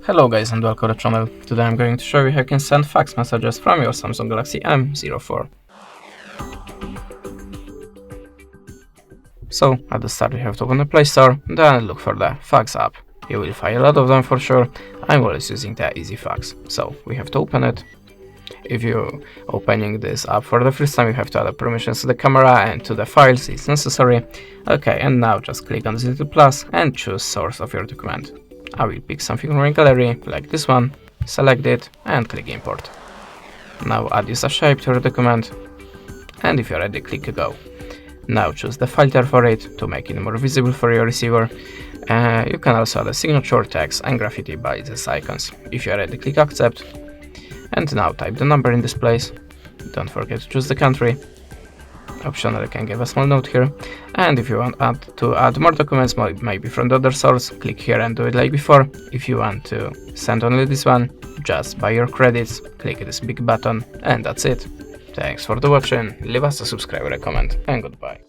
Hello guys and welcome to the channel. Today I'm going to show you how you can send fax messages from your Samsung Galaxy M04. So at the start you have to open the Play Store, then look for the fax app. You will find a lot of them for sure. I'm always using the Easy Fax. So we have to open it. If you're opening this app for the first time, you have to add permissions to the camera and to the files, it's necessary. Okay, and now just click on this little plus and choose source of your document. I will pick something from my gallery, like this one, select it and click import. Now add use a shape to your document, and if you're ready, click go. Now choose the filter for it to make it more visible for your receiver. You can also add a signature, text and graffiti by these icons. If you're ready, click accept. And now type the number in this place. Don't forget to choose the country. Optionally, you can give a small note here. And if you want to add more documents, maybe from the other source, click here and do it like before. If you want to send only this one, just buy your credits, click this big button, and that's it. Thanks for the watching, leave us a subscribe or a comment, and goodbye.